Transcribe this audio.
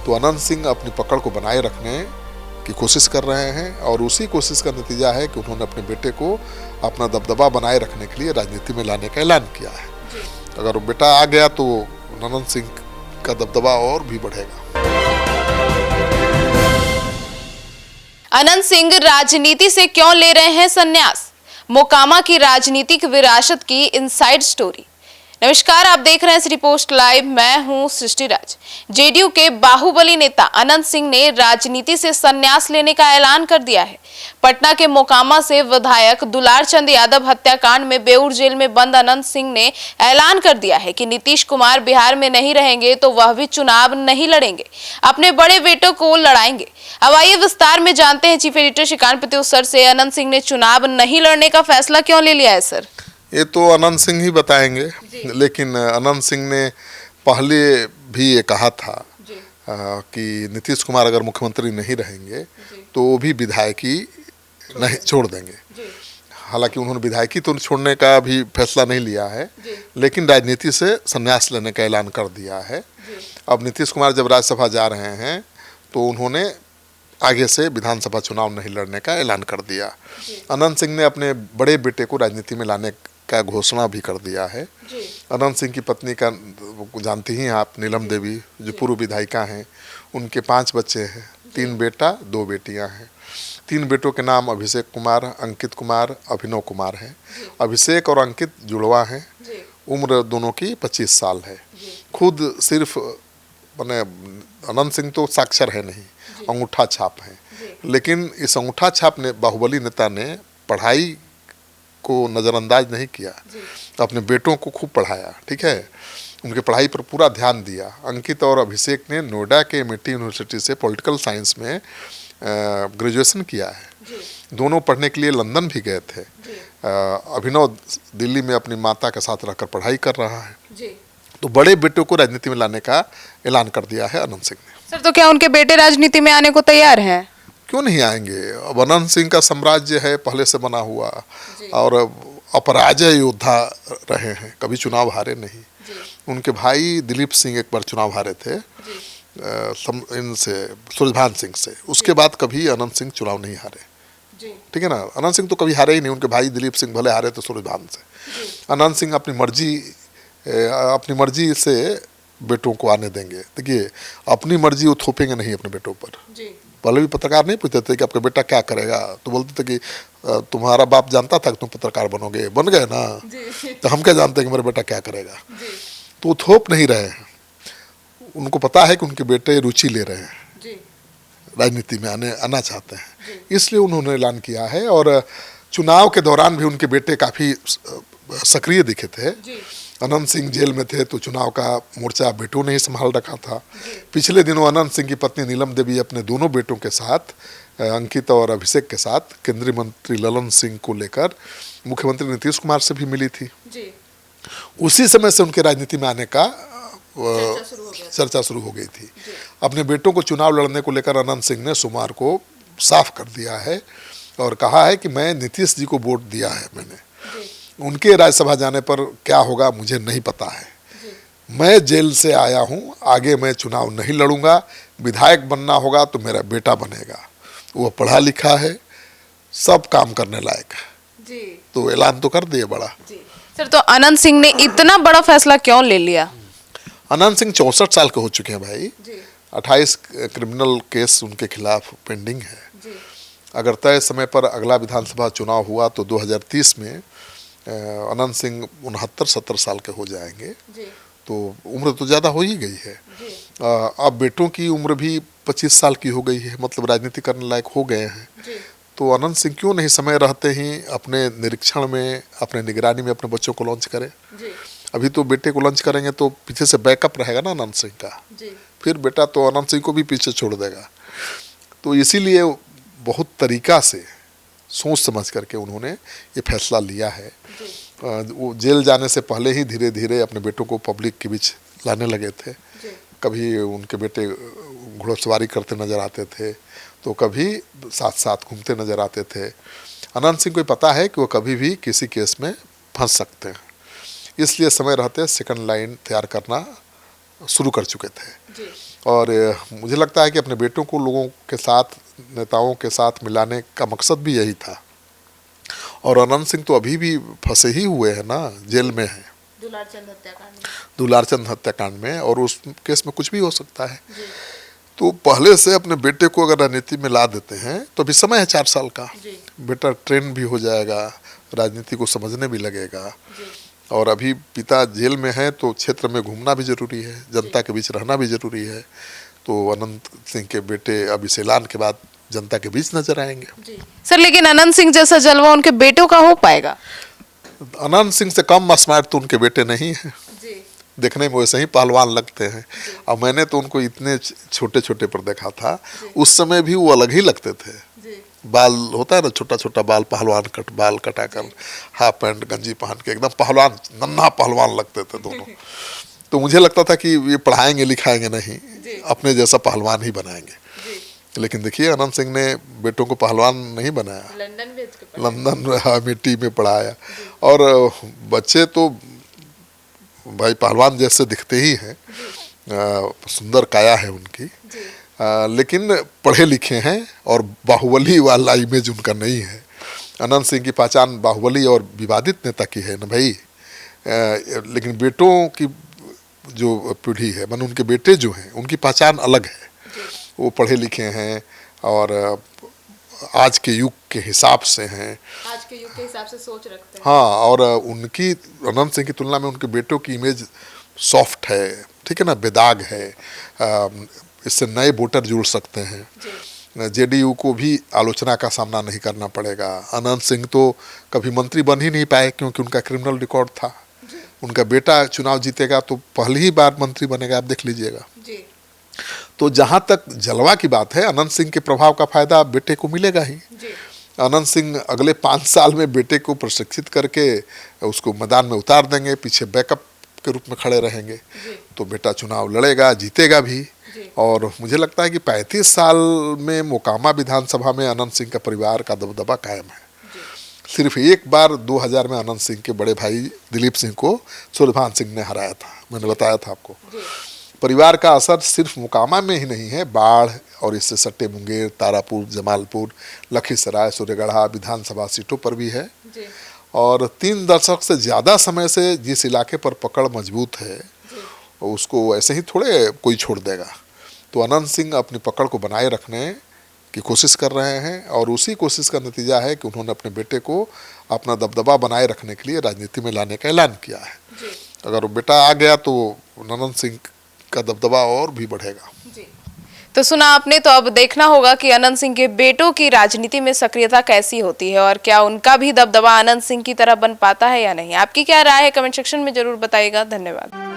तो अनंत सिंह अपनी पकड़ को बनाए रखने की कोशिश कर रहे हैं और उसी कोशिश का नतीजा है कि उन्होंने अपने बेटे को अपना दबदबा बनाए रखने के लिए राजनीति में लाने का ऐलान किया है। अगर वो बेटा आ गया तो अनंत सिंह का दबदबा और भी बढ़ेगा। अनंत सिंह राजनीति से क्यों ले रहे हैं संन्यास? मोकामा की राजनीतिक विरासत की इनसाइड स्टोरी। नमस्कार, आप देख रहे हैं सिटी पोस्ट लाइव। मैं हूं सृष्टि राज। जेडीयू के बाहुबली नेता अनंत सिंह ने राजनीति से संन्यास लेने का ऐलान कर दिया है। पटना के मोकामा से विधायक दुलार चंद यादव हत्याकांड में बेऊर जेल में बंद अनंत सिंह ने ऐलान कर दिया है कि नीतीश कुमार बिहार में नहीं रहेंगे तो वह भी चुनाव नहीं लड़ेंगे, अपने बड़े बेटों को लड़ाएंगे। अब आइए विस्तार में जानते हैं chief editor Shrikant Pratyush sir से, अनंत सिंह ने चुनाव नहीं लड़ने का फैसला क्यों ले लिया है सर? ये तो अनंत सिंह ही बताएंगे, लेकिन अनंत सिंह ने पहले भी ये कहा था कि नीतीश कुमार अगर मुख्यमंत्री नहीं रहेंगे तो वो भी विधायकी नहीं छोड़ देंगे। हालांकि उन्होंने विधायकी तो छोड़ने का भी फैसला नहीं लिया है, लेकिन राजनीति से संन्यास लेने का ऐलान कर दिया है। अब नीतीश कुमार जब राज्यसभा जा रहे हैं तो उन्होंने आगे से विधानसभा चुनाव नहीं लड़ने का ऐलान कर दिया। अनंत सिंह ने अपने बड़े बेटे को राजनीति में लाने का घोषणा भी कर दिया है। अनंत सिंह की पत्नी का जानती ही हैं आप, नीलम देवी, जो पूर्व विधायिका हैं। उनके 5 बच्चे हैं, 3 बेटा 2 बेटियां हैं। 3 बेटों के नाम अभिषेक कुमार, अंकित कुमार, अभिनव कुमार हैं। अभिषेक और अंकित जुड़वा हैं। उम्र दोनों की 25 साल है। खुद सिर्फ मैंने अनंत सिंह तो साक्षर है नहीं, अंगूठा छाप है, लेकिन इस अंगूठा छाप ने बाहुबली नेता ने पढ़ाई को नज़रअंदाज नहीं किया, तो अपने बेटों को खूब पढ़ाया। ठीक है, उनके पढ़ाई पर पूरा ध्यान दिया। अंकित और अभिषेक ने नोएडा के एमआईटी यूनिवर्सिटी से पॉलिटिकल साइंस में ग्रेजुएशन किया है। दोनों पढ़ने के लिए लंदन भी गए थे। अभिनव दिल्ली में अपनी माता के साथ रहकर पढ़ाई कर रहा है। तो बड़े बेटों को राजनीति में लाने का ऐलान कर दिया है अनंत सिंह ने। सर, तो क्या उनके बेटे राजनीति में आने को तैयार हैं? क्यों नहीं आएंगे? अब अनंत सिंह का साम्राज्य है पहले से बना हुआ, और अपराजय योद्धा रहे हैं, कभी चुनाव हारे नहीं। उनके भाई दिलीप सिंह एक बार चुनाव हारे थे इनसे, सूरजभान सिंह से। उसके बाद कभी अनंत सिंह चुनाव नहीं हारे। ठीक है ना, अनंत सिंह तो कभी हारे ही नहीं। उनके भाई दिलीप सिंह भले हारे तो सूरजभान से। अनंत सिंह अपनी मर्जी से बेटों को आने देंगे। देखिए, अपनी मर्जी वो थोपेंगे नहीं अपने बेटों पर। पहले भी पत्रकार नहीं पूछते थे कि आपका बेटा क्या करेगा, तो बोलते थे कि तुम्हारा बाप जानता था कि तुम पत्रकार बनोगे, बन गए ना, तो हम क्या जानते हैं कि मेरा बेटा क्या करेगा। तो वो थोप नहीं रहे हैं। उनको पता है कि उनके बेटे रुचि ले रहे हैं, राजनीति में आना चाहते हैं, इसलिए उन्होंने ऐलान किया है। और चुनाव के दौरान भी उनके बेटे काफ़ी सक्रिय दिखे थे। अनंत सिंह जेल में थे तो चुनाव का मोर्चा बेटों ने ही संभाल रखा था। पिछले दिनों अनंत सिंह की पत्नी नीलम देवी अपने दोनों बेटों के साथ, अंकित और अभिषेक के साथ, केंद्रीय मंत्री ललन सिंह को लेकर मुख्यमंत्री नीतीश कुमार से भी मिली थी। उसी समय से उनके राजनीति में आने का चर्चा शुरू हो गई थी। अपने बेटों को चुनाव लड़ने को लेकर अनंत सिंह ने सोमवार को साफ कर दिया है और कहा है कि मैं नीतीश जी को वोट दिया है मैंने। उनके राज्यसभा जाने पर क्या होगा मुझे नहीं पता है। मैं जेल से आया हूँ, आगे मैं चुनाव नहीं लड़ूंगा। विधायक बनना होगा तो मेरा बेटा बनेगा। वो पढ़ा लिखा है, सब काम करने लायक है। तो ऐलान तो कर दिए बड़ा। सर, तो अनंत सिंह ने इतना बड़ा फैसला क्यों ले लिया? अनंत सिंह 64 साल के हो चुके हैं भाई। 28 क्रिमिनल केस उनके खिलाफ पेंडिंग है। अगर तय समय पर अगला विधानसभा चुनाव हुआ तो 2030 में अनंत सिंह 69-70 साल के हो जाएंगे। तो उम्र तो ज़्यादा हो ही गई है। अब बेटों की उम्र भी 25 साल की हो गई है, मतलब राजनीति करने लायक हो गए हैं। तो अनंत सिंह क्यों नहीं समय रहते ही अपने निरीक्षण में, अपने निगरानी में अपने बच्चों को लॉन्च करें। अभी तो बेटे को लॉन्च करेंगे तो पीछे से बैकअप रहेगा ना अनंत सिंह का, फिर बेटा तो अनंत सिंह को भी पीछे छोड़ देगा। तो इसीलिए बहुत तरीका से सोच समझ करके उन्होंने ये फैसला लिया है। वो जेल जाने से पहले ही धीरे धीरे अपने बेटों को पब्लिक के बीच लाने लगे थे। कभी उनके बेटे घुड़सवारी करते नजर आते थे, तो कभी साथ साथ घूमते नजर आते थे। अनंत सिंह को पता है कि वो कभी भी किसी केस में फंस सकते हैं, इसलिए समय रहते सेकंड लाइन तैयार करना शुरू कर चुके थे। और मुझे लगता है कि अपने बेटों को लोगों के साथ, नेताओं के साथ मिलाने का मकसद भी यही था। और अनंत सिंह तो अभी भी फंसे ही हुए हैं ना, जेल में हैं दुलारचंद हत्याकांड में, और उस केस में कुछ भी हो सकता है। तो पहले से अपने बेटे को अगर राजनीति में ला देते हैं तो अभी समय है 4 साल का, बेटा ट्रेन भी हो जाएगा, राजनीति को समझने भी लगेगा। और अभी पिता जेल में है तो क्षेत्र में घूमना भी जरूरी है, जनता के बीच रहना भी जरूरी है। तो अनंत सिंह के बेटे अब इस ऐलान के बाद जनता के बीच नजर आएंगे। सर, लेकिन अनंत सिंह जैसा जलवा उनके बेटों का हो पाएगा? अनंत सिंह से कम स्मार्ट तो उनके बेटे नहीं हैं। देखने में वैसे ही पहलवान लगते हैं। और मैंने तो उनको इतने छोटे छोटे पर देखा था, उस समय भी वो अलग ही लगते थे। बाल होता है ना, छोटा छोटा बाल, पहलवान कट बाल कटाकर, हाफ पैंट गंजी पहन के एकदम पहलवान, नन्हा पहलवान लगते थे दोनों। तो मुझे लगता था कि ये पढ़ाएंगे लिखाएंगे नहीं, अपने जैसा पहलवान ही बनाएंगे। लेकिन देखिए अनंत सिंह ने बेटों को पहलवान नहीं बनाया, लंदन मिट्टी में पढ़ाया। और बच्चे तो भाई पहलवान जैसे दिखते ही हैं, सुंदर काया है उनकी, लेकिन पढ़े लिखे हैं और बाहुबली वाला इमेज उनका नहीं है। अनंत सिंह की पहचान बाहुबली और विवादित नेता की है ना भाई। लेकिन बेटों की जो पीढ़ी है, मानो उनके बेटे जो हैं, उनकी पहचान अलग है। वो पढ़े लिखे हैं और आज के युग के हिसाब से हैं, आज के युग के हिसाब से सोच रखते हैं। हाँ, और उनकी, अनंत सिंह की तुलना में उनके बेटों की इमेज सॉफ्ट है, ठीक है ना, बेदाग है। इससे नए वोटर जुड़ सकते हैं। जेडीयू को भी आलोचना का सामना नहीं करना पड़ेगा। अनंत सिंह तो कभी मंत्री बन ही नहीं पाए क्योंकि उनका क्रिमिनल रिकॉर्ड था। उनका बेटा चुनाव जीतेगा तो पहली ही बार मंत्री बनेगा, आप देख लीजिएगा। तो जहाँ तक जलवा की बात है, अनंत सिंह के प्रभाव का फायदा बेटे को मिलेगा ही। अनंत सिंह अगले 5 साल में बेटे को प्रशिक्षित करके उसको मैदान में उतार देंगे, पीछे बैकअप के रूप में खड़े रहेंगे। तो बेटा चुनाव लड़ेगा, जीतेगा भी। और मुझे लगता है कि 35 साल में मोकामा विधानसभा में अनंत सिंह का परिवार का दबदबा कायम है। सिर्फ एक बार 2000 में अनंत सिंह के बड़े भाई दिलीप सिंह को सूर्यभान सिंह ने हराया था, मैंने बताया था आपको। परिवार का असर सिर्फ मोकामा में ही नहीं है, बाढ़ और इससे सट्टे मुंगेर, तारापुर, जमालपुर, लखीसराय, सूर्यगढ़ा विधानसभा सीटों पर भी है। और 3 दशक से ज़्यादा समय से जिस इलाके पर पकड़ मजबूत है उसको ऐसे ही थोड़े कोई छोड़ देगा। तो अनंत सिंह अपनी पकड़ को बनाए रखने की कोशिश कर रहे हैं और उसी कोशिश का नतीजा है कि उन्होंने अपने बेटे को अपना दबदबा बनाए रखने के लिए राजनीति में लाने का ऐलान किया है। अगर वो बेटा आ गया तो अनंत सिंह का दबदबा और भी बढ़ेगा। तो सुना आपने, तो अब देखना होगा कि अनंत सिंह के बेटों की राजनीति में सक्रियता कैसी होती है और क्या उनका भी दबदबा अनंत सिंह की तरह बन पाता है या नहीं। आपकी क्या राय है, कमेंट सेक्शन में जरूर बताइएगा। धन्यवाद।